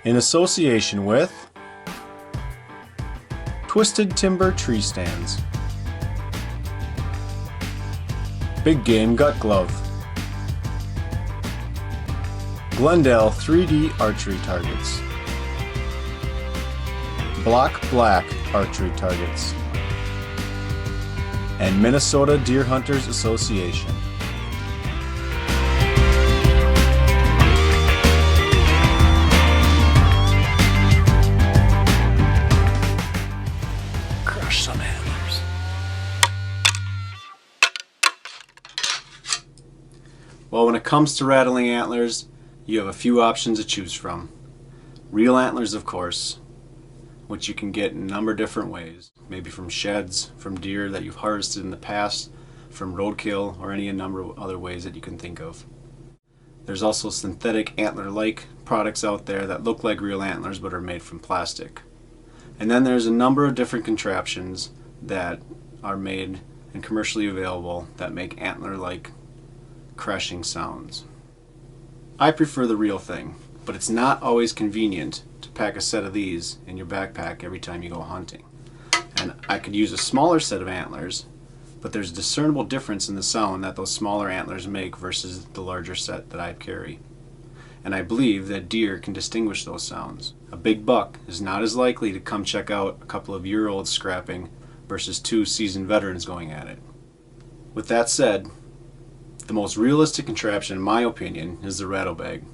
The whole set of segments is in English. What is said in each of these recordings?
in association with Twisted Timber Tree Stands, Big Game Gut Glove, Glendale 3D Archery Targets, Block Black Archery Targets, and Minnesota Deer Hunters Association. Crush some antlers. Well, when it comes to rattling antlers, you have a few options to choose from. Real antlers, of course, which you can get in a number of different ways. Maybe from sheds, from deer that you've harvested in the past, from roadkill, or any number of other ways that you can think of. There's also synthetic antler-like products out there that look like real antlers but are made from plastic. And then there's a number of different contraptions that are made and commercially available that make antler-like crashing sounds. I prefer the real thing, but it's not always convenient to pack a set of these in your backpack every time you go hunting. And I could use a smaller set of antlers, but there's a discernible difference in the sound that those smaller antlers make versus the larger set that I carry. And I believe that deer can distinguish those sounds. A big buck is not as likely to come check out a couple of year-olds scrapping versus two seasoned veterans going at it. With that said, the most realistic contraption, in my opinion, is the Rattle Bag.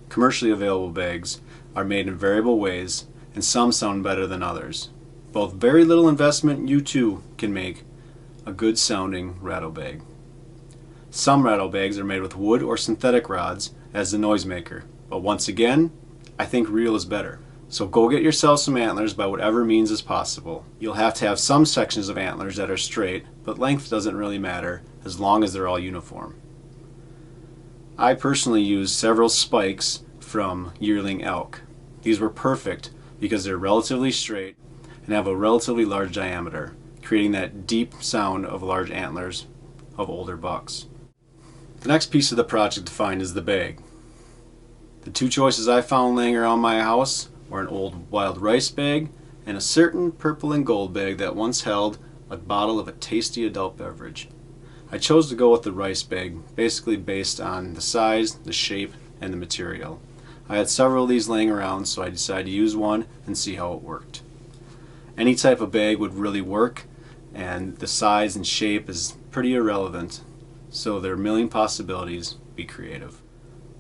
Commercially available bags are made in variable ways, and some sound better than others. Both very little investment, you too can make a good sounding rattle bag. Some rattle bags are made with wood or synthetic rods as the noisemaker, but once again, I think real is better. So go get yourself some antlers by whatever means is possible. You'll have to have some sections of antlers that are straight, but length doesn't really matter as long as they're all uniform. I personally use several spikes from yearling elk. These were perfect because they're relatively straight and have a relatively large diameter, creating that deep sound of large antlers of older bucks. The next piece of the project to find is the bag. The two choices I found laying around my house were an old wild rice bag and a certain purple and gold bag that once held a bottle of a tasty adult beverage. I chose to go with the rice bag, basically based on the size, the shape, and the material. I had several of these laying around, so I decided to use one and see how it worked. Any type of bag would really work, and the size and shape is pretty irrelevant, so there are a million possibilities. Be creative.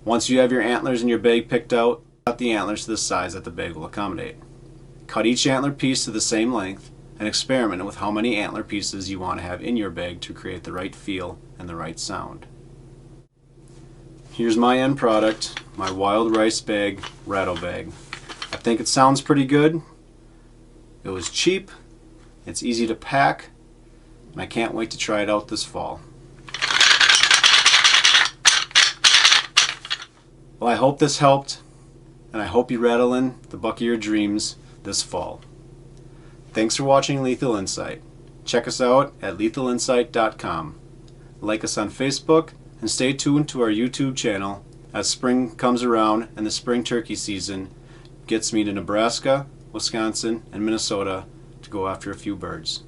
Once you have your antlers in your bag picked out, cut the antlers to the size that the bag will accommodate. Cut each antler piece to the same length, and experiment with how many antler pieces you want to have in your bag to create the right feel and the right sound. Here's my end product, my wild rice bag rattle bag. I think it sounds pretty good. It was cheap, it's easy to pack, and I can't wait to try it out this fall. Well, I hope this helped, and I hope you rattle in the buck of your dreams this fall. Thanks for watching Lethal Insight. Check us out at lethalinsight.com. Like us on Facebook and stay tuned to our YouTube channel as spring comes around and the spring turkey season gets me to Nebraska, Wisconsin, and Minnesota to go after a few birds.